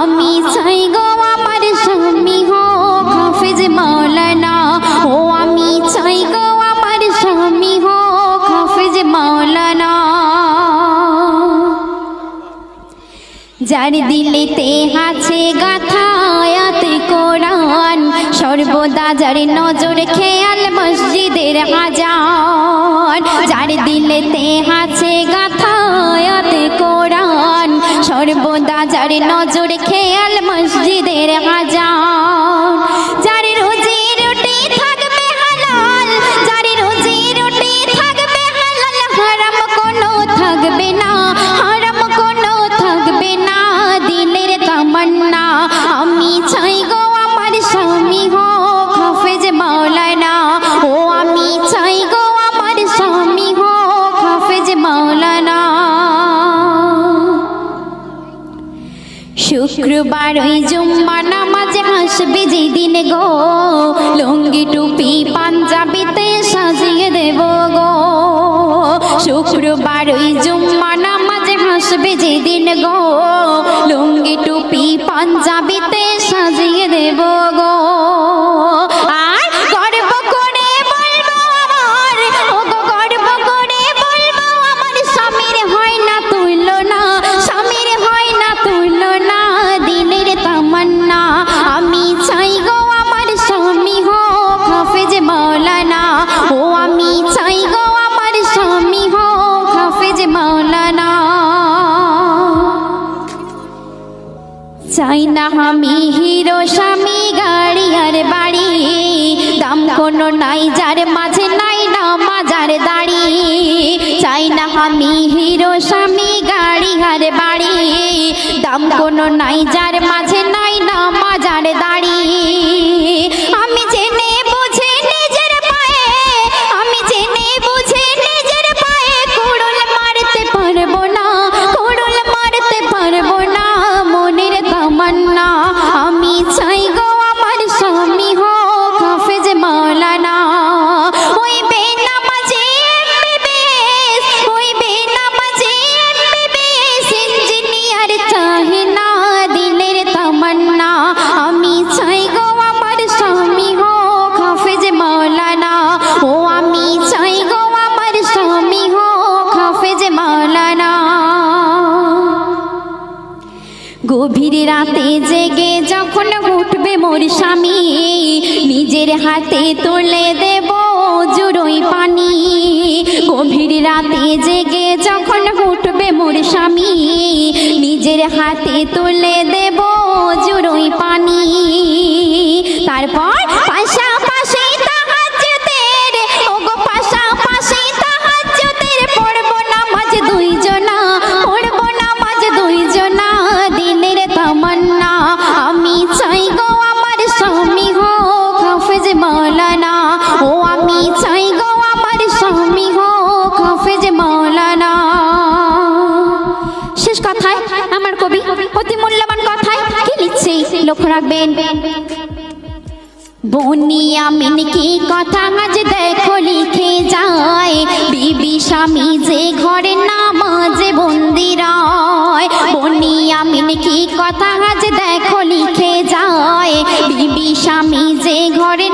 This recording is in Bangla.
আমি চাই গো আমার স্বামী হোক হাফেজ মাওলানা। ও আমি চাই গো আমার স্বামী হোক হাফেজ মাওলানা। যার দিলেতে আছে গাথা আয়াতে কোরআন, সর্বদা যার নজর খেয়াল মসজিদের আজান। যার দিলেতে আছে গাথা আয়াতে কোরআন, সর্বদা যার নজর খেয়াল মসজিদের আজান। যার রুজি রুটি থাকবে হালাল, যার রুজি রুটি থাকবে হালাল, হারাম কোনো থাকবে না, হারাম কোনো থাকবে না। দিলের তামান্না আমি চাই গো আমার স্বামী হোক হাফেজ মাওলানা। ও আমি চাই গো আমার স্বামী হোক হাফেজ মাওলানা। শুক্রবার ওই জুম্মা নামাজে আসবে যেদিন গো, লুঙ্গি টুপি পাঞ্জাবিতে সাজিয়ে দেব গো। শুক্রবার ওই জুম্মা নামাজে আসবে যেদিন গো, লুঙ্গি টুপি পাঞ্জাবিতে সাজিয়ে দেব গো। আর গর্ব করে বলবো আমার, ও গো গর্ব করে বলবো আমার স্বামীর হয় না তুলনা, স্বামীর হয় না তুলনা। দিলের তামান্না আমি চাই গো আমার স্বামী হোক হাফেজ মাওলানা। ও আমি চাই গো আমার স্বামী হোক হাফেজ মাওলানা। চাই না আমি হিরো স্বামী গাড়ি আর বাড়ি, দাম কোনো নাই যার মাঝে নাই না মাজার দাড়ি। চাই না আমি হিরো স্বামী গাড়ি আর বাড়ি, দাম কোনো নাই যার মাঝে নাই না মাজার দাড়ি। আমি জেনে বুঝে নিজের পায়ে, আমি জেনে বুঝে নিজের পায়ে কুড়ুল মারতে পারবো না, কুড়ুল মারতে পারবো না। মনের তামান্না আমি চাই গো আমার স্বামী হোক হাফেজ মাওলানা। ওই বেনামাজি এমবিবিএস, ওই বেনামাজি এমবিবিএস ইঞ্জিনিয়ার চাহে না। দিলের তামান্না আমি চাই গো আমার স্বামী হোক হাফেজ মাওলানা। ও আমি চাই গো আমার স্বামী হোক হাফেজ মাওলানা। গভীর রাতে জেগে যখন উঠবে মোর স্বামী, নিজের হাতে তুলে দেব জুড়োই পানি। গভীর রাতে জেগে যখন উঠবে মোর স্বামী, নিজের হাতে তুলে দেব জুড়োই পানি। তারপর পাশাপাশি তাহাজ্জুদের, ওগো পাশাপাশি তাহাজ্জুদের পড়বো নামাজ দুইজনা, পড়বো নামাজ দুইজনা। দিলের তামান্না আমি চাই গো আমার স্বামী হোক হাফেজ মাওলানা। ও আমি চাই গো আমার স্বামী হোক হাফেজ মাওলানা। শেষ কথায় আমার কবি অতি মূল্যবান কথায় কি লিখছে লক্ষ্য রাখবেন। বনিয়ামিন কি কথা আজ দেখো লিখে যায়, বিবি স্বামী যে ঘরে নামাজে বন্দি রয়। বনিয়ামিন কি কথা আজ দেখো লিখে যায়, বিবি স্বামী যে ঘরে